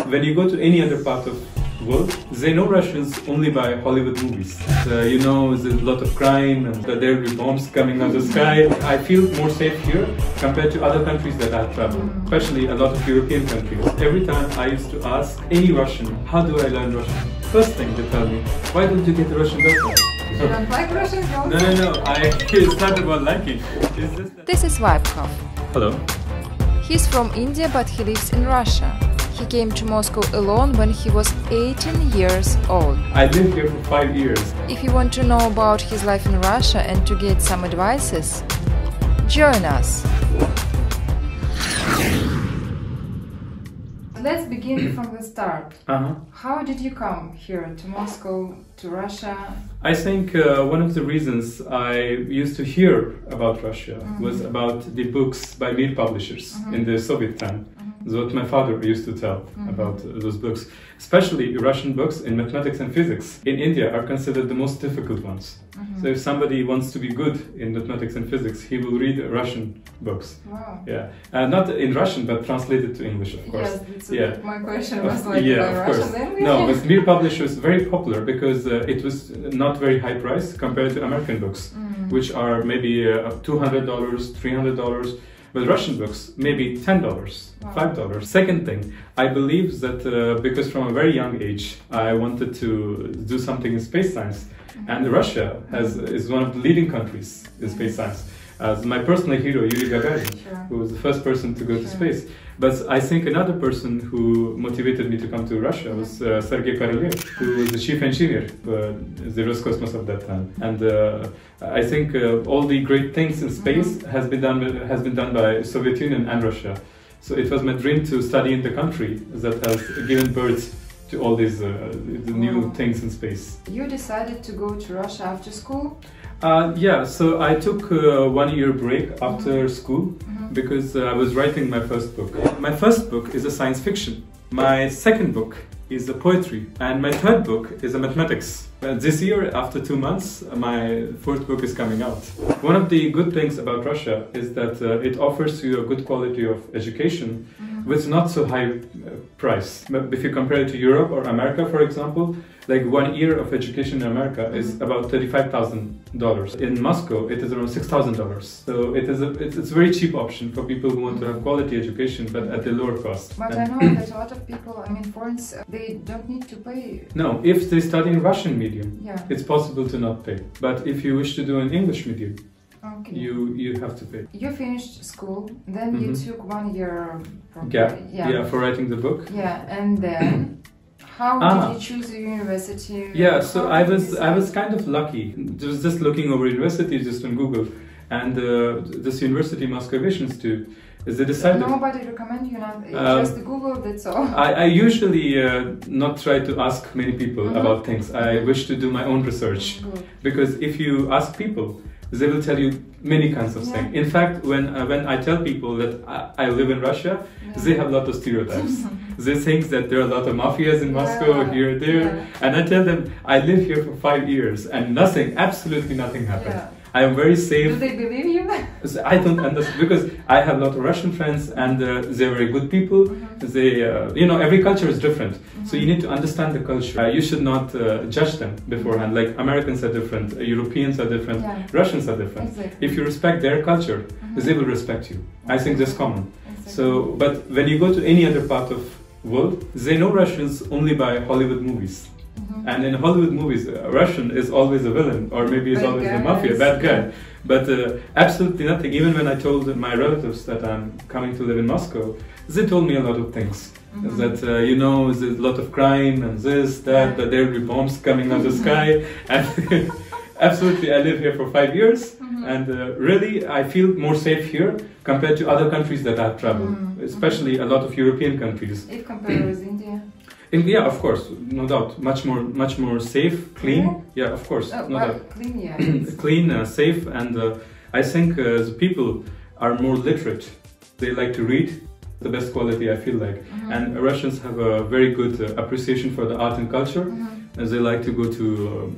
when you go to any other part of the world, they know Russians only by Hollywood movies. You know, there's a lot of crime and there will be bombs coming out of the sky. I feel more safe here compared to other countries that I've traveled, especially a lot of European countries. Every time I used to ask any Russian, how do I learn Russian? First thing they tell me, why don't you get a Russian girlfriend? You don't like Russian girls? No, it's not about liking. This is Vaibhav. Hello. He's from India, but he lives in Russia. He came to Moscow alone when he was 18 years old. I lived here for 5 years. If you want to know about his life in Russia and to get some advices, join us. Let's begin from the start. How did you come here to Moscow, to Russia? I think one of the reasons I used to hear about Russia was about the books by male publishers in the Soviet time. That's what my father used to tell about those books. Especially Russian books in mathematics and physics in India are considered the most difficult ones. So if somebody wants to be good in mathematics and physics, he will read Russian books. Wow. Yeah, not in Russian, but translated to English, of course. Yes, my question was like Russian language. No, but male publishers very popular because it was not very high price compared to American books, which are maybe $200, $300. But Russian books, maybe $10, $5. Second thing, I believe that because from a very young age, I wanted to do something in space science. And Russia is one of the leading countries in space science. As my personal hero, Yuri Gagarin, who was the first person to go to space. But I think another person who motivated me to come to Russia was Sergei Korolev, who was the chief engineer for the Roscosmos of that time. And I think all the great things in space has been done by Soviet Union and Russia. So it was my dream to study in the country that has given birth to all these the new things in space. You decided to go to Russia after school? Yeah, so I took a 1-year break after school because I was writing my first book. My first book is a science fiction. My second book is a poetry. And my third book is a mathematics. This year, after 2 months, my fourth book is coming out. One of the good things about Russia is that it offers you a good quality of education with not so high price. But if you compare it to Europe or America, for example, like 1 year of education in America is about $35,000. In Moscow, it is around $6,000. So it's a very cheap option for people who want to have quality education, but at a lower cost. But I know that a lot of people, I mean, foreigners, they don't need to pay. No, if they study in Russian medium, it's possible to not pay. But if you wish to do an English medium, you have to pay. You finished school, then you took 1 year for writing the book. Yeah, and then how did you choose the university? Yeah, so I was kind of lucky. Just looking over universities just on Google, and this university, Moscow Aviation Institute, they decided. Nobody recommend you not just Google. That's all. I usually not try to ask many people about things. I wish to do my own research because if you ask people, they will tell you many kinds of things. In fact, when I tell people that I live in Russia, they have a lot of stereotypes. They think that there are a lot of mafias in Moscow, here, there. And I tell them, I live here for 5 years and nothing, absolutely nothing happened. I am very safe. Do they believe you? I don't understand because I have a lot of Russian friends and they're very good people. They, you know, every culture is different. So you need to understand the culture. You should not judge them beforehand. Like Americans are different, Europeans are different, Russians are different. If you respect their culture, they will respect you. I think that's common. So, but when you go to any other part of the world, they know Russians only by Hollywood movies. And in Hollywood movies, Russian is always a villain, or maybe it's always a mafia, bad guy. But absolutely nothing. Even when I told my relatives that I'm coming to live in Moscow, they told me a lot of things. That, you know, there's a lot of crime and this, that there will be bombs coming out of the sky. And absolutely, I live here for 5 years. And really, I feel more safe here compared to other countries that I've traveled, especially a lot of European countries. If compared with India? Yeah, of course, no doubt. Much more safe, clean. Yeah, of course, no doubt. Clean, Clean, safe, and I think the people are more literate. They like to read. The best quality, I feel like. And Russians have a very good appreciation for the art and culture. As they like to go to,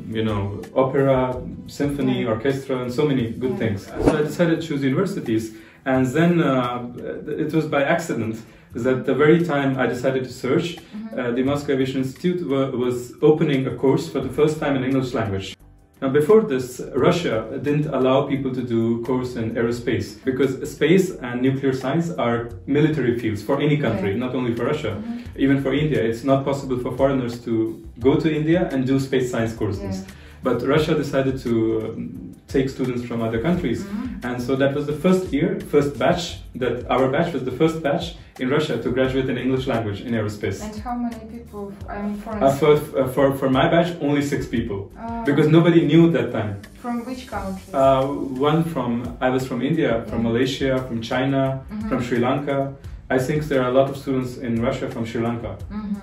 you know, opera, symphony, orchestra, and so many good things. So I decided to choose universities, and then it was by accident is that the very time I decided to search, the Moscow Aviation Institute was opening a course for the first time in English language. Now, before this, Russia didn't allow people to do course in aerospace because space and nuclear science are military fields for any country, not only for Russia. Even for India, it's not possible for foreigners to go to India and do space science courses. But Russia decided to take students from other countries. And so that was the first batch, that our batch was the first batch in Russia to graduate in English language in aerospace. And how many people, I mean, for my batch, only 6 people. Because nobody knew at that time. From which countries? I was from India, from Malaysia, from China, from Sri Lanka. I think there are a lot of students in Russia from Sri Lanka,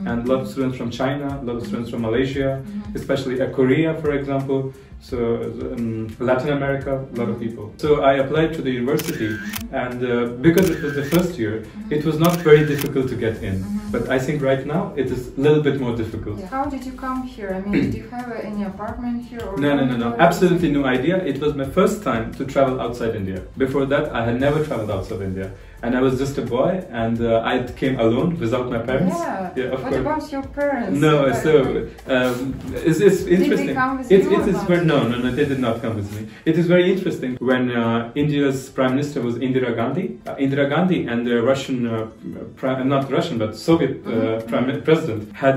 and a lot of students from China, a lot of students from Malaysia, especially Korea, for example. So Latin America, a lot of people. So I applied to the university, and because it was the first year, it was not very difficult to get in. But I think right now it is a little bit more difficult. How did you come here? I mean, did you have any apartment here? Or No. Absolutely no idea. It was my first time to travel outside India. Before that, I had never traveled outside India. And I was just a boy, and I came alone without my parents. Of course. What about your parents? No, so it's interesting. Did they come with you? No, they did not come with me. It is very interesting when India's Prime Minister was Indira Gandhi and the Russian, not Russian, but Soviet President had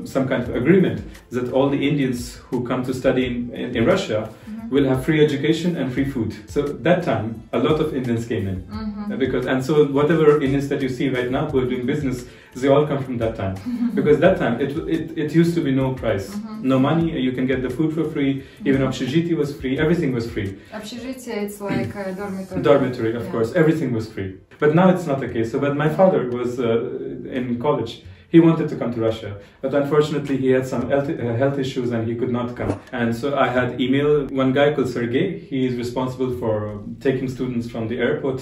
some kind of agreement that all the Indians who come to study in Russia will have free education and free food. So that time, a lot of Indians came in. So whatever Indians that you see right now who are doing business, they all come from that time. Because that time, it used to be no price. No money, you can get the food for free, even общежитие was free, everything was free. Общежитие, it's like a dormitory. Dormitory, of course, everything was free. But now it's not the case. So, but my father was in college. He wanted to come to Russia, but unfortunately he had some health issues and he could not come. And so I had emailed one guy called Sergey. He is responsible for taking students from the airport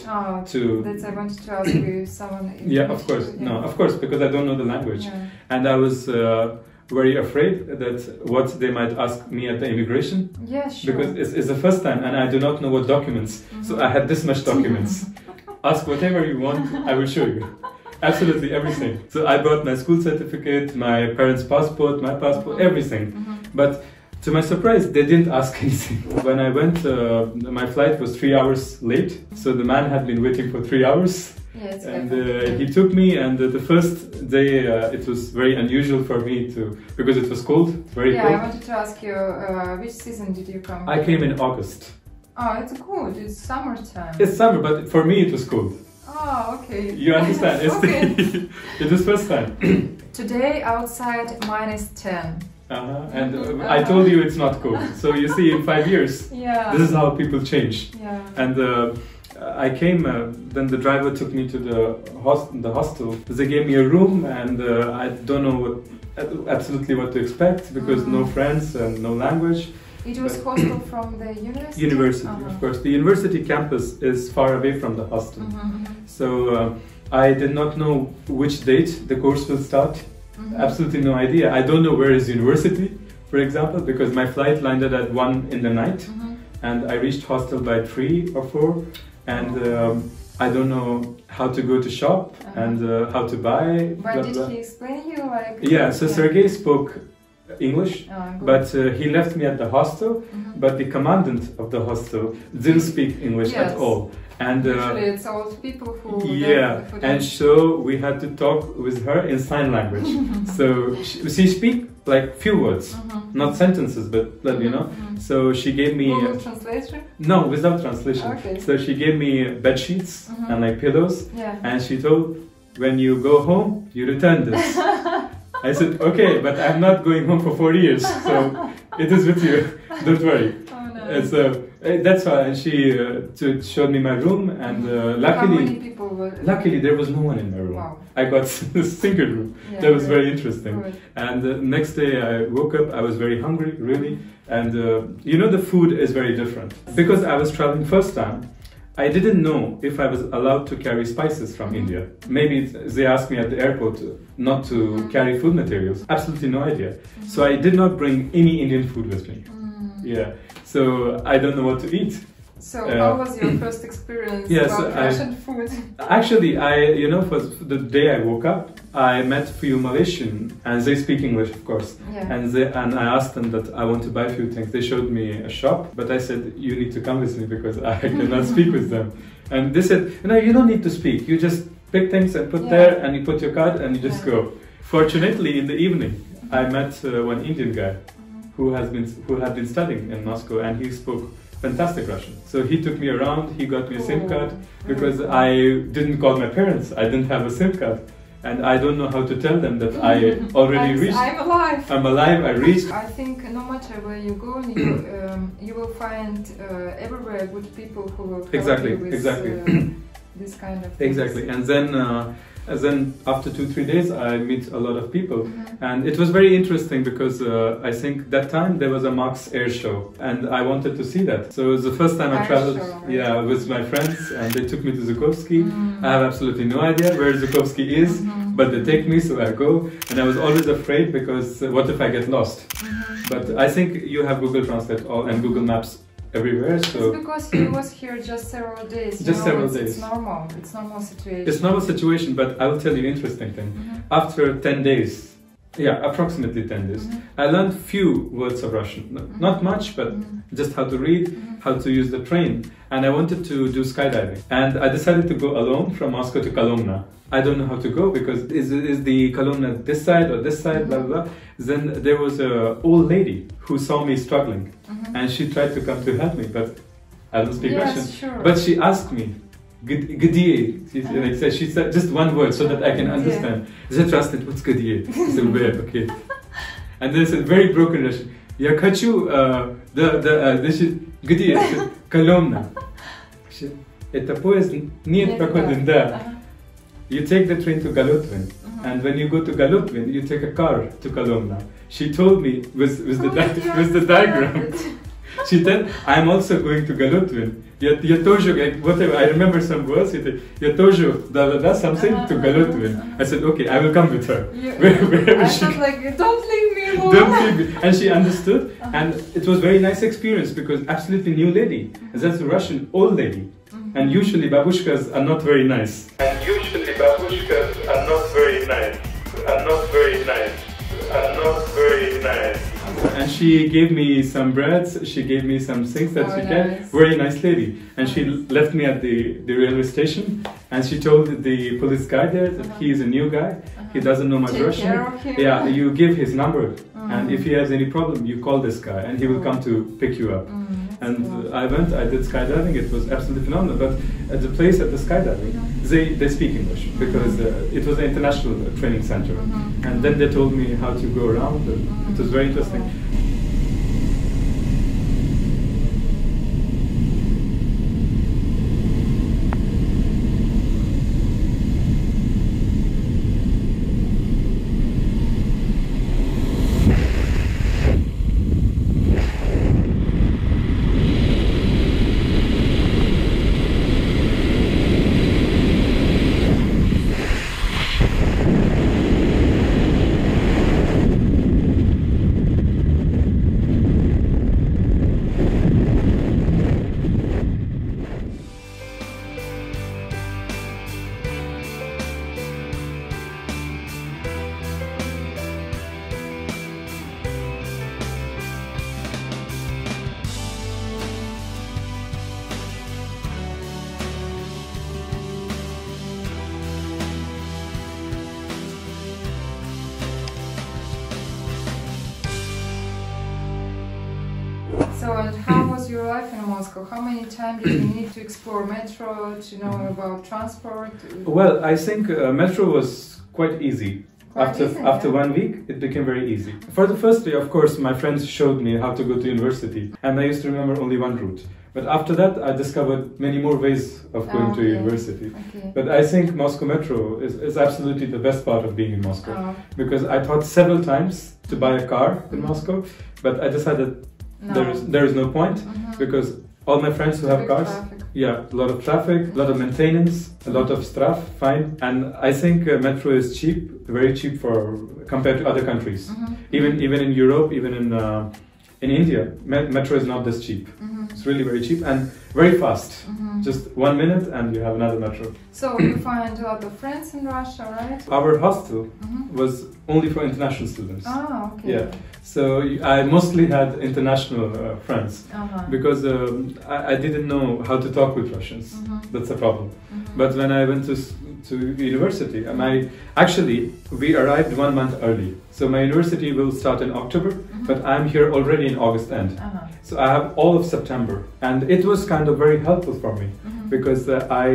to... That's I wanted to ask you if someone... of course. No, of course, because I don't know the language. And I was very afraid that what they might ask me at the immigration. Because it's the first time and I do not know what documents. So I had this much documents. Ask whatever you want, I will show you. Absolutely everything. So I brought my school certificate, my parents' passport, my passport, everything. But to my surprise, they didn't ask anything. When I went, my flight was 3 hours late. So the man had been waiting for 3 hours. And he took me, and the first day it was very unusual for me because it was cold, very cold. I wanted to ask you, which season did you come? I came in August. Oh, it's good. It's summertime. It's summer, but for me it was cold. Oh, okay. You understand? It was first time. Today outside -10. And I told you it's not cold. So you see, in 5 years, this is how people change. And I came, then the driver took me to the hostel. They gave me a room, and I don't know absolutely what to expect because no friends and no language. It was hostel from the university? University, of course. The university campus is far away from the hostel. So I did not know which date the course will start. Absolutely no idea. I don't know where is university, for example, because my flight landed at 1 in the night and I reached hostel by 3 or 4, and I don't know how to go to shop and how to buy. But did he explain you So Sergey spoke English, but he left me at the hostel, but the commandant of the hostel didn't speak English at all. And usually it's old people who and so we had to talk with her in sign language. So she speak like few words, not sentences, but you know. So she gave me Google translation? No, without translation. So she gave me bed sheets and like pillows, and she told, when you go home, you return this. I said, okay, but I'm not going home for 4 years, so it is with you, don't worry. And so that's why, and she showed me my room, and luckily, how many people were there? Luckily there was no one in my room. I got a single room. That was very interesting. And the next day I woke up, I was very hungry, really, and you know, the food is very different. Because I was traveling first time, I didn't know if I was allowed to carry spices from India. Maybe they asked me at the airport not to carry food materials. Absolutely no idea. So I did not bring any Indian food with me. So I don't know what to eat. So how was your first experience about Russian food? Actually, for the day I woke up, I met a few Malaysians, and they speak English, of course. Yeah. And I asked them that I want to buy a few things. They showed me a shop, but I said, you need to come with me because I cannot speak with them. And they said, you don't need to speak. You just pick things and put there, and you put your card, and you just go. Fortunately, in the evening, I met one Indian guy who had been studying in Moscow, and he spoke fantastic Russian. So he took me around, he got me a SIM card, because I didn't call my parents, I didn't have a SIM card. And I don't know how to tell them that I already reached. I'm alive. I'm alive, I reached. I think no matter where you go, you will find everywhere good people who will help you with this kind of things. Exactly. And then after 2-3 days I meet a lot of people, and it was very interesting because I think that time there was a Max air show and I wanted to see that. So it was the first time I traveled with my friends, and they took me to Zhukovsky. I have absolutely no idea where Zhukovsky is, but they take me, so I go, and I was always afraid because what if I get lost? But I think you have Google Translate and Google Maps everywhere. So it's because he was here just several days. Several days. It's normal. It's normal situation. It's normal situation, but I will tell you an interesting thing. After 10 days, approximately 10 days, I learned few words of Russian. Not much, but just how to read, how to use the train. And I wanted to do skydiving. And I decided to go alone from Moscow to Kolomna. I don't know how to go because is the Kolomna this side or this side, blah, blah, blah. Then there was an old lady who saw me struggling, and she tried to come to help me, but I don't speak Russian. Sure. But she asked me, "Где?" She said just one word so that I can understand. They trusted, what's "где?" I said, "Where?" Okay. And they said very broken Russian, "Я хочу, где?" Kolomna. Это поезд нет проходит, да. You take the train to Galutvin, and when you go to Galutvin, you take a car to Kolomna. She told me with the diagram. She said, I'm also going to Galutvin. Я тоже, whatever, I remember some words. Я тоже, something to Galutvin. I said, okay, I will come with her. I felt like, don't leave me alone. Don't leave me. And she understood, and it was a very nice experience because absolutely new lady. And that's a Russian old lady. And usually babushkas are not very nice. And she gave me some breads, she gave me some things that she can. Very nice lady. And she left me at the railway station, and she told the police guy there that he is a new guy, he doesn't know much Russian. Yeah, you give his number, and if he has any problem, you call this guy, and he will come to pick you up. And I did skydiving, it was absolutely phenomenal. But at the place at the skydiving, they speak English because it was an international training center. And then they told me how to go around. It was very interesting. So, and how was your life in Moscow? How many times did you need to explore metro, to know about transport? Well, I think metro was quite easy. After 1 week, it became very easy. For the first day, of course, my friends showed me how to go to university, and I used to remember only one route. But after that, I discovered many more ways of going to university. Okay. But I think Moscow Metro is absolutely the best part of being in Moscow. Because I thought several times to buy a car in Moscow, but I decided there is no point, because all my friends who have cars, a lot of traffic, a lot of maintenance, a lot of stuff, fine. And I think metro is cheap, very cheap compared to other countries. Even in Europe, even In India, metro is not this cheap. It's really very cheap and very fast. Just 1 minute and you have another metro. So you find a lot of friends in Russia, right? Our hostel was only for international students. Ah, okay. Yeah. So I mostly had international friends because I didn't know how to talk with Russians. That's a problem. But when I went to university, we arrived 1 month early. So my university will start in October, but I'm here already in August end. So I have all of September, and it was kind of very helpful for me because I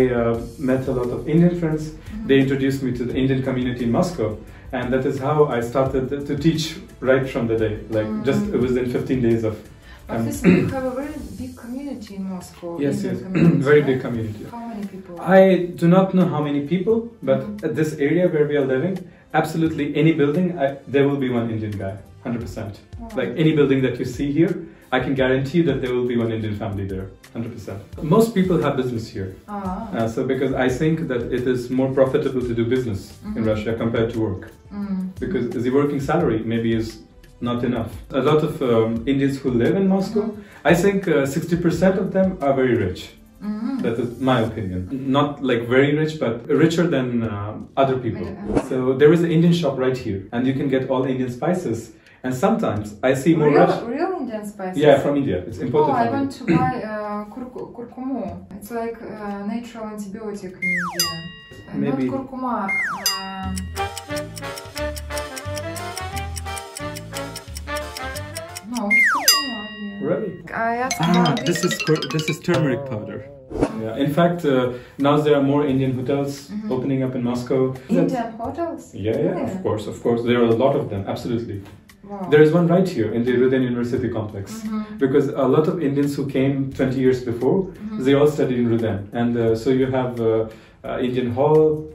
met a lot of Indian friends. They introduced me to the Indian community in Moscow, and that is how I started to teach right from the day. Like just within 15 days of. Obviously, you have a very big community in Moscow. Yes, very big community. How many people? I do not know how many people, but at this area where we are living, absolutely any building, there will be one Indian guy, 100%. Like any building that you see here, I can guarantee you that there will be one Indian family there, 100%. Most people have business here. So because I think that it is more profitable to do business in Russia compared to work. Because the working salary maybe is not enough. A lot of Indians who live in Moscow, I think 60% of them are very rich. That is my opinion. Not like very rich, but richer than other people. So there is an Indian shop right here, and you can get all Indian spices. And sometimes I see more real Indian spices? Yeah, from India. It's imported from I want to buy kurkumu. It's like a natural antibiotic in India. Maybe. Not kurkuma. No, it's kurkuma. Yeah. Really? I asked about this is turmeric powder. Yeah. In fact, now there are more Indian hotels opening up in Moscow. Indian hotels? Yeah, yeah, of course. There are a lot of them, absolutely. Wow. There is one right here in the Ruden University complex, because a lot of Indians who came 20 years before, they all studied in Ruden. And so you have Indian hall,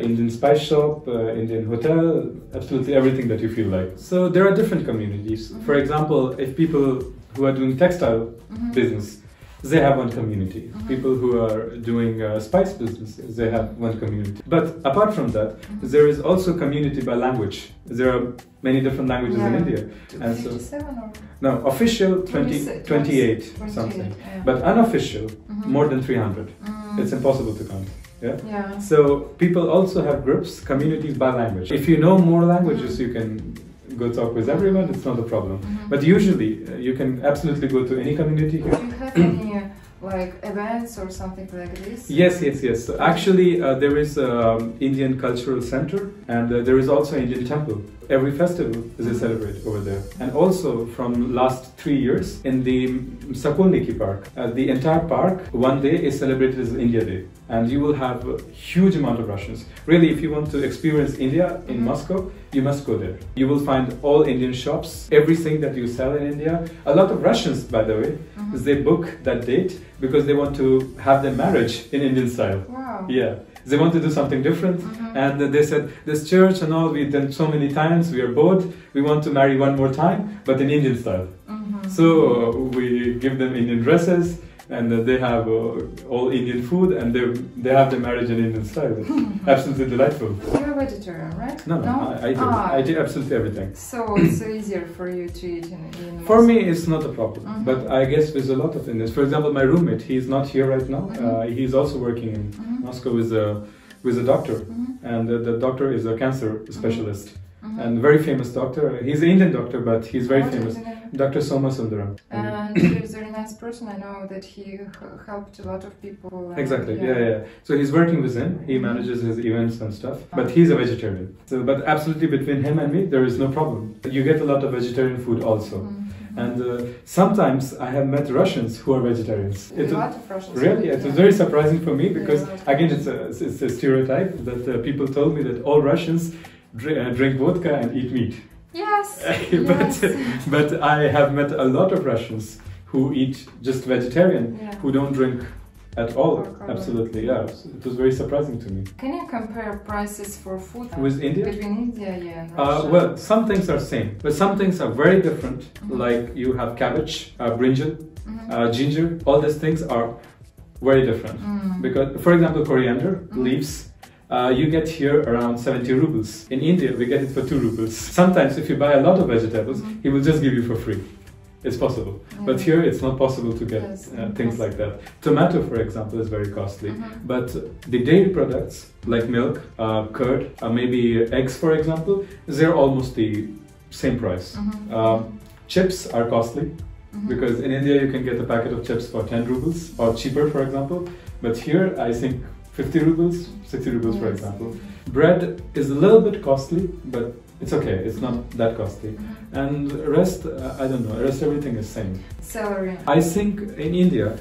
Indian spice shop, Indian hotel, absolutely everything that you feel like. So there are different communities. For example, if people who are doing textile business, they have one community. People who are doing spice business, they have one community. But apart from that, there is also community by language. There are many different languages in India. And 57 or? No, official 28 something. But unofficial, more than 300. It's impossible to count. Yeah? So people also have groups, communities by language. If you know more languages, you can go talk with everyone, it's not a problem. But usually, you can absolutely go to any community here. Do you have any like events or something like this? Yes. So actually, there is Indian Cultural Center, and there is also Indian Temple. Every festival is celebrated over there. And also, from last 3 years, in the Sokolniki Park, the entire park, one day is celebrated as India Day. And you will have a huge amount of Russians. Really, if you want to experience India in Moscow, you must go there. You will find all Indian shops, everything that you sell in India. A lot of Russians, by the way, they book that date because they want to have their marriage in Indian style. Wow. Yeah. They want to do something different, and they said, this church and all, we've done so many times, we are bored, we want to marry one more time, but in Indian style. So we give them Indian dresses, and they have all Indian food, and they have their marriage in Indian style. Absolutely delightful. You're a vegetarian, right? No, I do absolutely everything. So it's easier for you to eat in For me, it's not a problem, but I guess with a lot of Indians. For example, my roommate, he's not here right now. He's also working in Moscow with a doctor, and the doctor is a cancer specialist. And very famous doctor. He's an Indian doctor, but he's very famous. Dr. Soma Sundaram. And he's a very nice person. I know that he helped a lot of people. Exactly, yeah. So he's working with him. He manages his events and stuff. But he's a vegetarian. So, but absolutely between him and me, there is no problem. You get a lot of vegetarian food also. And sometimes I have met Russians who are vegetarians. A lot of Russians. Really? It was very surprising for me because, again, it's a stereotype that people told me that all Russians drink vodka and eat meat. Yes. But I have met a lot of Russians who eat just vegetarian, who don't drink at all. Absolutely, yeah. It was very surprising to me. Can you compare prices for food with India? Between India and Russia? Well, some things are same, but some things are very different. Like you have cabbage, brinjal, ginger. All these things are very different. Because, for example, coriander leaves. You get here around 70 rubles. In India, we get it for 2 rubles. Sometimes if you buy a lot of vegetables, he will just give you for free. it's possible. But here it's not possible to get things like that. Tomato, for example, is very costly. But the dairy products, like milk, curd, maybe eggs, for example, they're almost the same price. Chips are costly, because in India you can get a packet of chips for 10 rubles, or cheaper, for example. But here, I think 50 rubles, 60 rubles, for example. Bread is a little bit costly, but it's okay, it's not that costly. And rest, I don't know, rest everything is same. Salary. I think in India,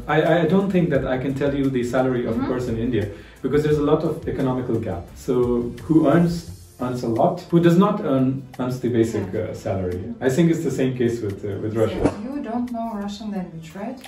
I don't think that I can tell you the salary of a person in India, because there's a lot of economical gap. So who earns a lot, who does not earns the basic salary. I think it's the same case with Russia. So you don't know Russian language, right?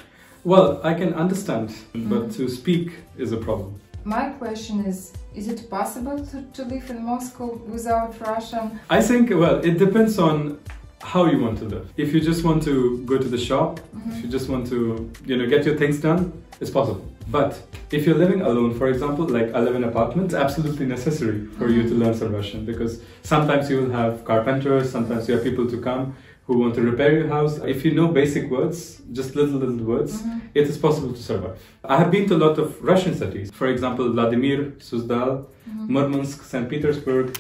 Well, I can understand, but to speak is a problem. My question is it possible to live in Moscow without Russian? I think, well, it depends on how you want to live. If you just want to go to the shop, if you just want to, get your things done, it's possible. But if you're living alone, for example, like I live in an apartment, it's absolutely necessary for you to learn some Russian, because sometimes you will have carpenters, sometimes you have people to come who want to repair your house. If you know basic words, just little words, it is possible to survive. I have been to a lot of Russian cities. For example, Vladimir, Suzdal, Murmansk, St. Petersburg,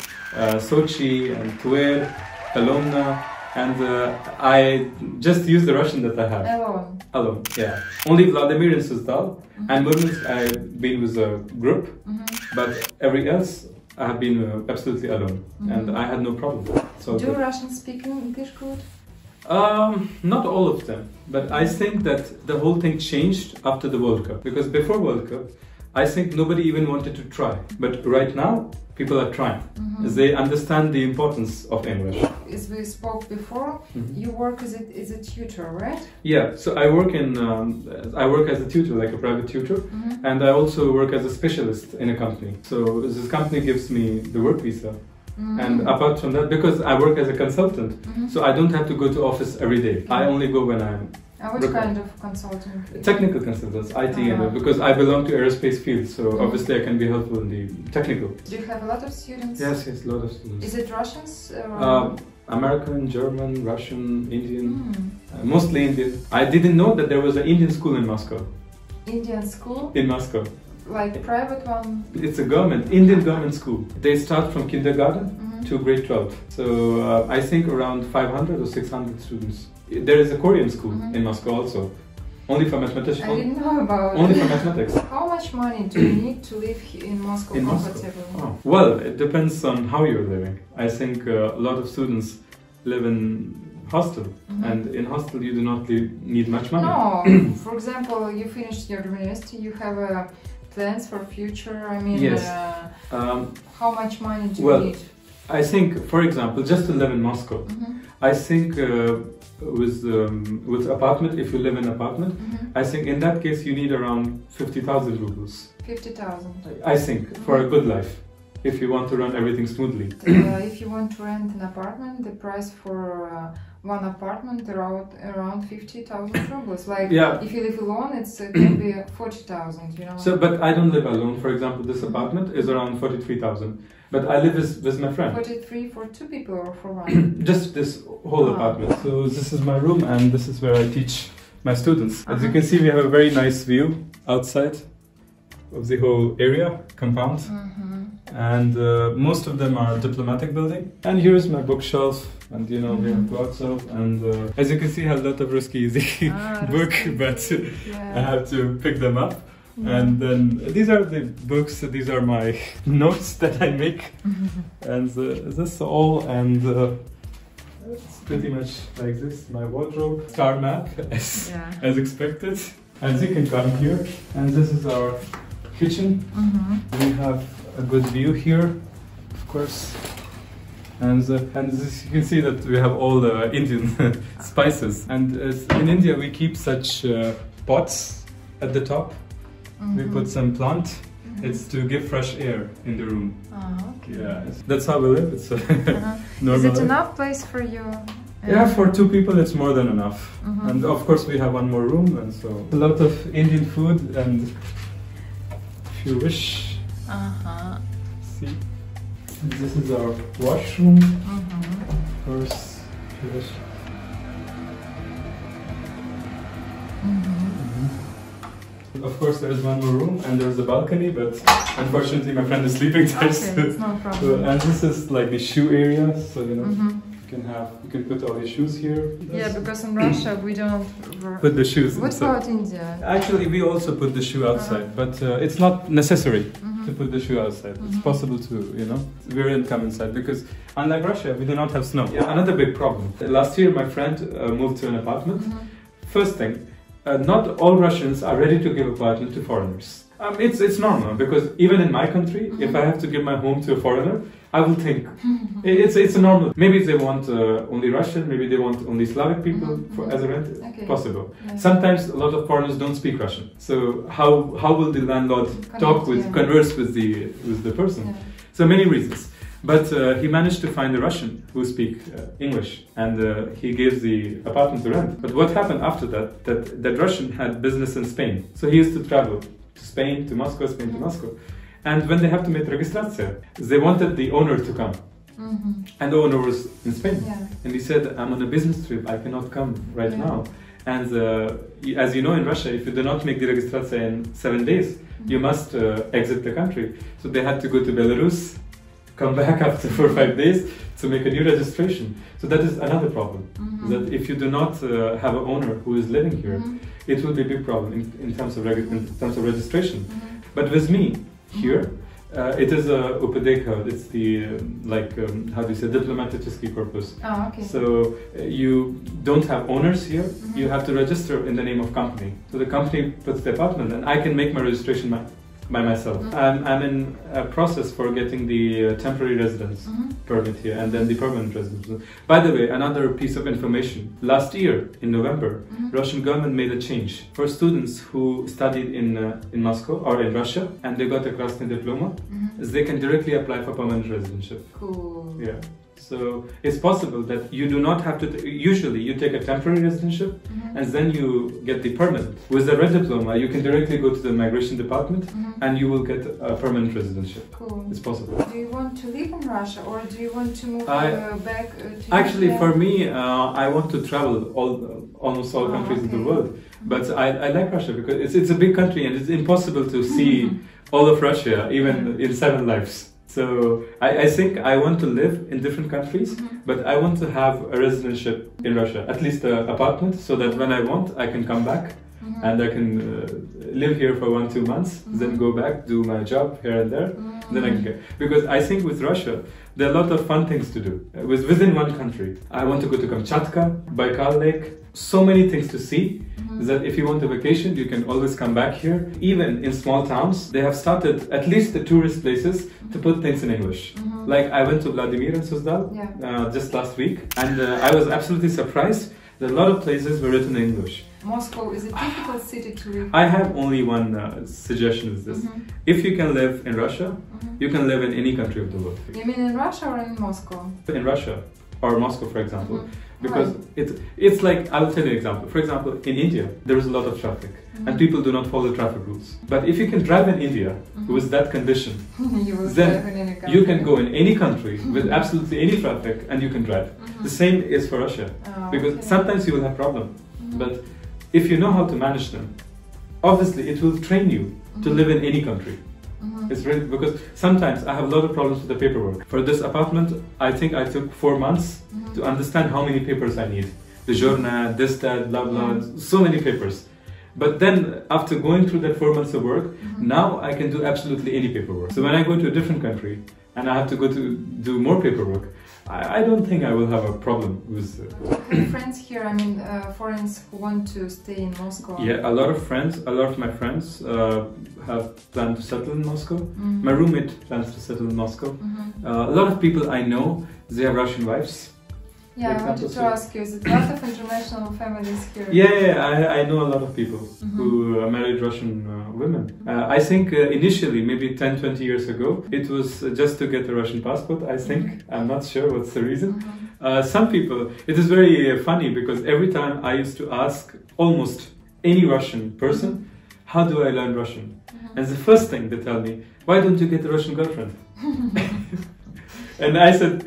Sochi, and Tver, Kolomna. And I just use the Russian that I have. Alone, yeah. Only Vladimir and Suzdal. And Murmansk, I've been with a group. But every else, I have been absolutely alone. And I had no problem. So do Russians speak English good? Not all of them. But I think that the whole thing changed after the World Cup. Because before World Cup, I think nobody even wanted to try. But right now, people are trying. They understand the importance of English. As we spoke before, you work as a tutor, right? Yeah, so I work as a tutor, like a private tutor, and I also work as a specialist in a company. So this company gives me the work visa. And apart from that, because I work as a consultant, so I don't have to go to office every day. I only go when I'm which kind of consulting? Technical consultants, IT, because I belong to aerospace field, so obviously I can be helpful in the technical. Do you have a lot of students? Yes, a lot of students. Is it Russians? American, German, Russian, Indian, mostly Indian. I didn't know that there was an Indian school in Moscow. Indian school? In Moscow. Like a private one? It's a Indian government school. They start from kindergarten to grade 12. So I think around 500 or 600 students. There is a Korean school in Moscow also. Only for mathematics. I didn't know about Only for mathematics. How much money do you need to live in Moscow comfortably? Oh. Well, it depends on how you're living. I think a lot of students live in hostel, and in hostel you do not need much money. No, for example, you finished your university, you have plans for future. I mean, yes. How much money do you need? I think, for example, just to live in Moscow, I think with apartment, if you live in an apartment, I think in that case you need around 50,000 rubles. 50,000? I think, for a good life, if you want to run everything smoothly. If you want to rent an apartment, the price for one apartment around 50,000 rubles. Like, if you live alone, it can be 40,000, So, but I don't live alone. For example, this apartment is around 43,000. But I live with my friend. 43 for two people or for one? Just this whole apartment. So this is my room, and this is where I teach my students. As you can see, we have a very nice view outside of the whole area, compound. And most of them are diplomatic building. And here's my bookshelf, and we have lots of, and as you can see, I have a lot of Ruski book, but I have to pick them up. And then these are the books, these are my notes that I make, and this all, and it's pretty much like this, my wardrobe, star map, as expected. As you can come here, and this is our kitchen. We have a good view here, of course, and this, you can see that we have all the Indian spices, and in India we keep such pots at the top. We put some plant. It's to give fresh air in the room. Okay. Yeah, that's how we live. It's normal. Is it enough place for you? Yeah, for two people it's more than enough. And of course we have one more room, and so a lot of Indian food, and if you wish, see, and this is our washroom. Of course, if you wish. of course, there is one more room and there is a balcony, but unfortunately, my friend is sleeping there. Okay, it's no problem. So, and this is like the shoe area, so you know, you can put all your shoes here. Yeah, because in Russia we don't put the shoes. What about India? Actually, we also put the shoe outside, but it's not necessary to put the shoe outside. It's possible to, you know, we didn't come inside because unlike Russia, we do not have snow. Yeah. Another big problem. Last year, my friend moved to an apartment. First thing, not all Russians are ready to give apartment to foreigners. It's normal because even in my country, if I have to give my home to a foreigner, I will think it's a normal. Maybe they want only Russian, maybe they want only Slavic people as a rent. Okay. Possible. Yeah. Sometimes a lot of foreigners don't speak Russian. So how will the landlord converse with the person? Yeah. So many reasons. But he managed to find a Russian who speak English, and he gave the apartment to rent. But what happened after that Russian had business in Spain, so he used to travel to Spain, to Moscow, Spain to Moscow. And when they have to make registration, they wanted the owner to come. And the owner was in Spain. Yeah. And he said, I'm on a business trip, I cannot come right now. And as you know, in Russia, if you do not make the registration in 7 days, you must exit the country. So they had to go to Belarus, come back after 4 or 5 days to make a new registration. So that is another problem. That if you do not have an owner who is living here, it will be a big problem in terms of registration. But with me here, it is a UPD code. It's the how do you say, diplomaticheski corpus. Oh, okay. So you don't have owners here. You have to register in the name of company. So the company puts the apartment, and I can make my registration by myself. I'm in a process for getting the temporary residence permit here and then the permanent residence. By the way, another piece of information. Last year, in November, Russian government made a change for students who studied in Moscow or in Russia and they got a Krasny diploma. They can directly apply for permanent residency. Cool. Yeah. So it's possible that you do not have to, usually you take a temporary residence and then you get the permanent. With the red diploma, you can directly go to the migration department and you will get a permanent residency. Cool. It's possible. Do you want to live in Russia or do you want to move back to Actually, India? for me, I want to travel almost all countries in the world. But I like Russia because it's a big country and it's impossible to see all of Russia, even in 7 lives. So I think I want to live in different countries, but I want to have a residentship in Russia, at least an apartment, so that when I want, I can come back and I can live here for 1-2 months, then go back, do my job here and there, then I can get. Because I think with Russia, there are a lot of fun things to do within one country. I want to go to Kamchatka, Baikal Lake, so many things to see. That if you want a vacation, you can always come back here. Even in small towns, they have started, at least the tourist places, to put things in English. Like I went to Vladimir and Suzdal just last week, and I was absolutely surprised that a lot of places were written in English. Moscow is a difficult city to live. I have only one suggestion is this. If you can live in Russia, you can live in any country of the world. You mean in Russia or in Moscow? In Russia, or Moscow, for example. Because it's like, I will tell you an example. For example, in India, there is a lot of traffic and people do not follow traffic rules. But if you can drive in India with that condition, then you can go in any country with absolutely any traffic and you can drive. The same is for Russia. Because sometimes you will have problems. But if you know how to manage them, obviously it will train you to live in any country. It's really, because sometimes I have a lot of problems with the paperwork. For this apartment, I think I took 4 months to understand how many papers I need. The journal, this, that, blah, blah, so many papers. But then, after going through that 4 months of work, now I can do absolutely any paperwork. So when I go to a different country and I have to go to do more paperwork, I don't think I will have a problem with Have friends here, I mean, foreigners who want to stay in Moscow? Yeah, a lot of my friends have planned to settle in Moscow. My roommate plans to settle in Moscow. A lot of people I know, they have Russian wives. Yeah, I wanted to ask you, is it a lot of international families here? Yeah, I know a lot of people who married Russian women. I think initially, maybe 10-20 years ago, it was just to get a Russian passport, I think. I'm not sure what's the reason. Some people, it is very funny because every time I used to ask almost any Russian person, how do I learn Russian? And the first thing they tell me, why don't you get a Russian girlfriend? And I said,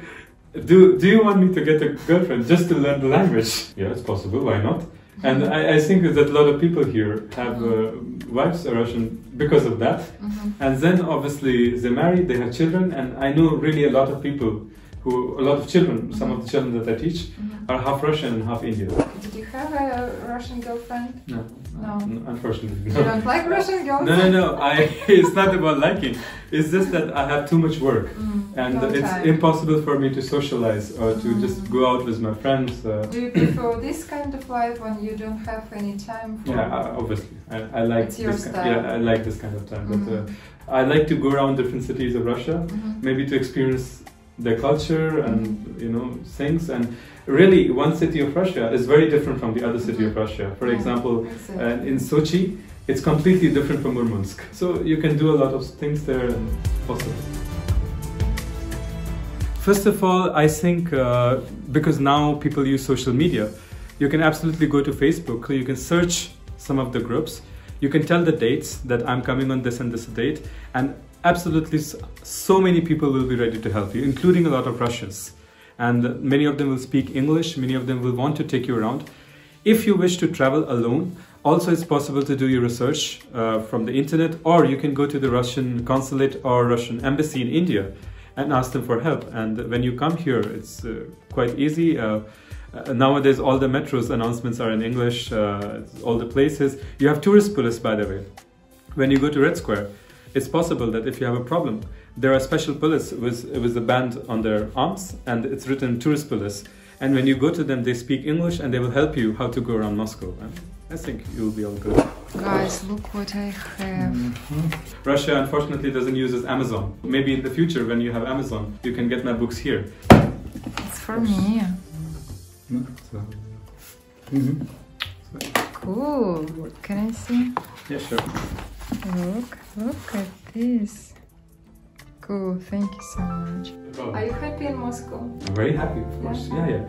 do you want me to get a girlfriend just to learn the language? Yeah, it's possible, why not? And I think that a lot of people here have wives are Russian because of that. And then obviously they marry, they have children, and I know really a lot of people a lot of children, some of the children that I teach are half Russian and half Indian. Did you have a Russian girlfriend? No. Unfortunately, no. You don't like Russian girlfriend? No. It's not about liking. It's just that I have too much work, and it's impossible for me to socialize or to just go out with my friends. Do you prefer this kind of life when you don't have any time for? Yeah, obviously. I like it's your this style. I like this kind of time, but I like to go around different cities of Russia, maybe to experience their culture and things. And really, one city of Russia is very different from the other city of Russia. For example, in Sochi, it's completely different from Murmansk. So you can do a lot of things there and possible. First of all, I think because now people use social media, you can absolutely go to Facebook, you can search some of the groups, you can tell the dates that I'm coming on this and this date, and absolutely so many people will be ready to help you, including a lot of Russians. And many of them will speak English, many of them will want to take you around. If you wish to travel alone, also it's possible to do your research from the internet, or you can go to the Russian consulate or Russian embassy in India and ask them for help. And when you come here, it's quite easy. Nowadays, all the metros announcements are in English, all the places. You have tourist police, by the way. When you go to Red Square, it's possible that if you have a problem, there are special police with a band on their arms, and it's written tourist police. And when you go to them, they speak English and they will help you how to go around Moscow. And I think you'll be all good. Guys, look what I have. Russia, unfortunately, doesn't use Amazon. Maybe in the future, when you have Amazon, you can get my books here. It's for me. Cool. Can I see? Yeah, sure. Look at this. Cool, thank you so much. Are you happy in Moscow? I'm very happy, of course. Yeah.